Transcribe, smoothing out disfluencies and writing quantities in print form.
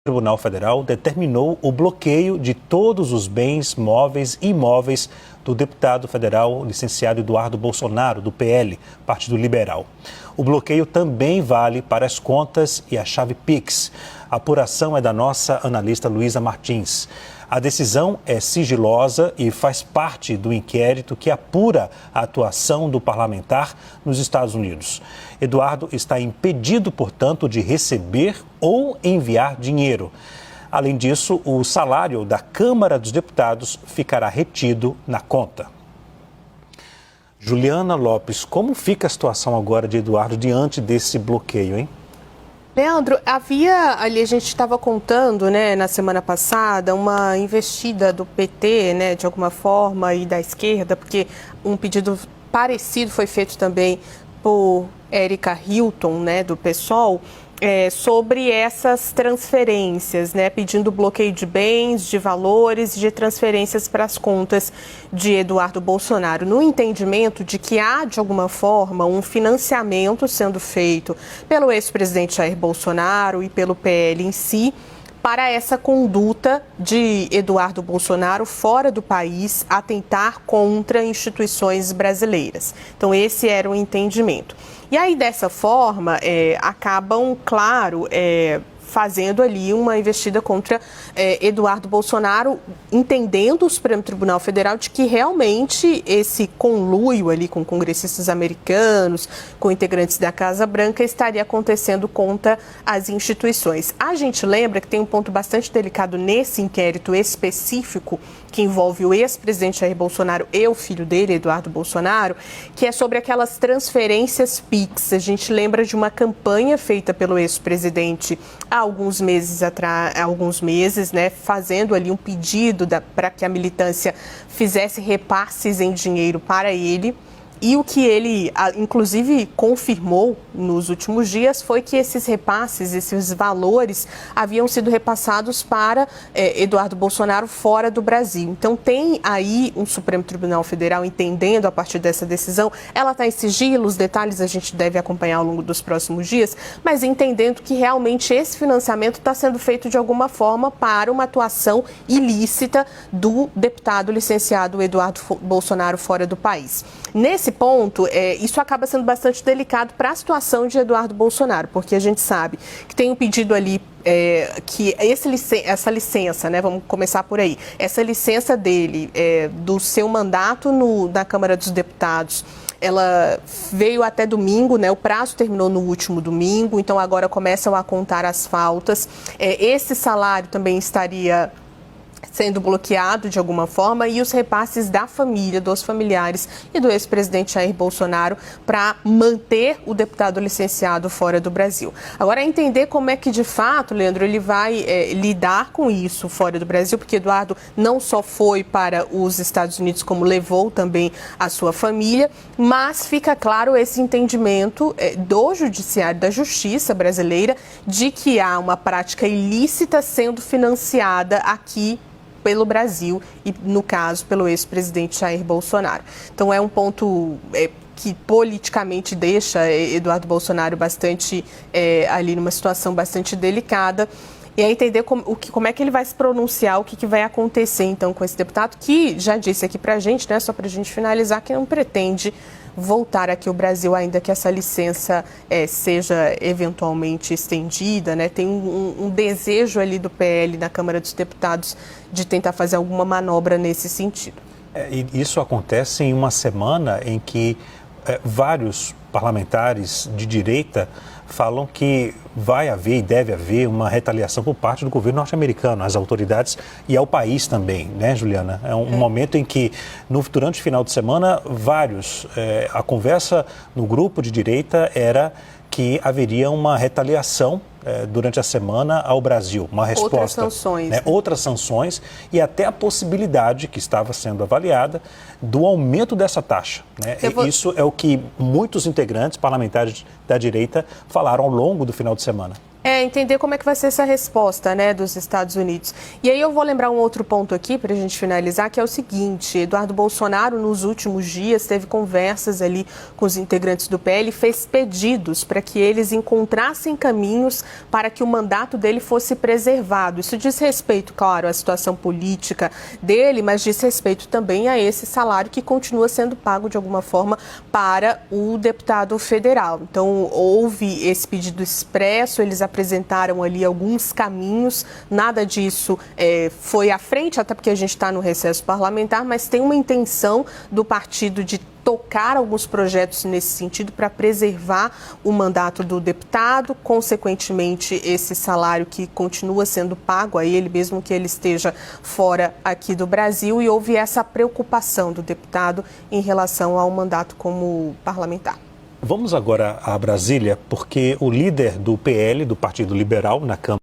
O Tribunal Federal determinou o bloqueio de todos os bens móveis e imóveis do deputado federal licenciado Eduardo Bolsonaro, do PL, Partido Liberal. O bloqueio também vale para as contas e a chave Pix. A apuração é da nossa analista Luísa Martins. A decisão é sigilosa e faz parte do inquérito que apura a atuação do parlamentar nos Estados Unidos. Eduardo está impedido, portanto, de receber ou enviar dinheiro. Além disso, o salário da Câmara dos Deputados ficará retido na conta. Juliana Lopes, como fica a situação agora de Eduardo diante desse bloqueio, hein? Leandro, havia ali, a gente estava contando, né, na semana passada, uma investida do PT, né, de alguma forma, e da esquerda, porque um pedido parecido foi feito também por Érica Hilton, né, do PSOL, sobre essas transferências, né, pedindo bloqueio de bens, de valores, de transferências para as contas de Eduardo Bolsonaro, no entendimento de que há, de alguma forma, um financiamento sendo feito pelo ex-presidente Jair Bolsonaro e pelo PL em si, para essa conduta de Eduardo Bolsonaro fora do país, atentar contra instituições brasileiras. Então, esse era o entendimento. E aí, dessa forma, acabam, claro, fazendo ali uma investida contra Eduardo Bolsonaro, entendendo o Supremo Tribunal Federal de que realmente esse conluio ali com congressistas americanos, com integrantes da Casa Branca, estaria acontecendo contra as instituições. A gente lembra que tem um ponto bastante delicado nesse inquérito específico, que envolve o ex-presidente Jair Bolsonaro e o filho dele, Eduardo Bolsonaro, que é sobre aquelas transferências Pix. A gente lembra de uma campanha feita pelo ex-presidente há alguns meses atrás, né, fazendo ali um pedido para que a militância fizesse repasses em dinheiro para ele. E o que ele, inclusive, confirmou nos últimos dias foi que esses repasses, esses valores, haviam sido repassados para Eduardo Bolsonaro fora do Brasil. Então, tem aí um Supremo Tribunal Federal entendendo a partir dessa decisão. Ela está em sigilo, os detalhes a gente deve acompanhar ao longo dos próximos dias, mas entendendo que realmente esse financiamento está sendo feito de alguma forma para uma atuação ilícita do deputado licenciado Eduardo Bolsonaro fora do país. Nesse ponto, isso acaba sendo bastante delicado para a situação de Eduardo Bolsonaro, porque a gente sabe que tem um pedido ali que essa licença, né, vamos começar por aí, essa licença dele, do seu mandato na Câmara dos Deputados, ela veio até domingo, né? O prazo terminou no último domingo, então agora começam a contar as faltas. Esse salário também estaria sendo bloqueado de alguma forma, e os repasses da família, dos familiares e do ex-presidente Jair Bolsonaro para manter o deputado licenciado fora do Brasil. Agora, entender como é que, de fato, Leandro, ele vai lidar com isso fora do Brasil, porque Eduardo não só foi para os Estados Unidos, como levou também a sua família, mas fica claro esse entendimento do Judiciário, da Justiça brasileira, de que há uma prática ilícita sendo financiada aqui pelo Brasil e, no caso, pelo ex-presidente Jair Bolsonaro. Então, é um ponto que politicamente deixa Eduardo Bolsonaro bastante ali numa situação bastante delicada. E a entender como é que ele vai se pronunciar, o que vai acontecer, então, com esse deputado, que já disse aqui pra gente, né, só pra gente finalizar, que não pretende voltar aqui ao Brasil, ainda que essa licença seja eventualmente estendida, né? Tem um desejo ali do PL na Câmara dos Deputados de tentar fazer alguma manobra nesse sentido. E isso acontece em uma semana em que vários parlamentares de direita falam que vai haver e deve haver uma retaliação por parte do governo norte-americano, às autoridades e ao país também, né, Juliana? É um momento em que, durante o final de semana, a conversa no grupo de direita era que haveria uma retaliação durante a semana ao Brasil, uma resposta. Outras sanções. Né? Outras sanções e até a possibilidade, que estava sendo avaliada, do aumento dessa taxa. Né? Isso é o que muitos integrantes parlamentares da direita falaram ao longo do final de semana. Entender como é que vai ser essa resposta, né, dos Estados Unidos. E aí eu vou lembrar um outro ponto aqui para a gente finalizar, que é o seguinte: Eduardo Bolsonaro, nos últimos dias, teve conversas ali com os integrantes do PL e fez pedidos para que eles encontrassem caminhos para que o mandato dele fosse preservado. Isso diz respeito, claro, à situação política dele, mas diz respeito também a esse salário que continua sendo pago de alguma forma para o deputado federal. Então, houve esse pedido expresso, eles apresentaram ali alguns caminhos, nada disso foi à frente, até porque a gente está no recesso parlamentar, mas tem uma intenção do partido de tocar alguns projetos nesse sentido para preservar o mandato do deputado, consequentemente esse salário que continua sendo pago a ele, mesmo que ele esteja fora aqui do Brasil, e houve essa preocupação do deputado em relação ao mandato como parlamentar. Vamos agora a Brasília, porque o líder do PL, do Partido Liberal, na Câmara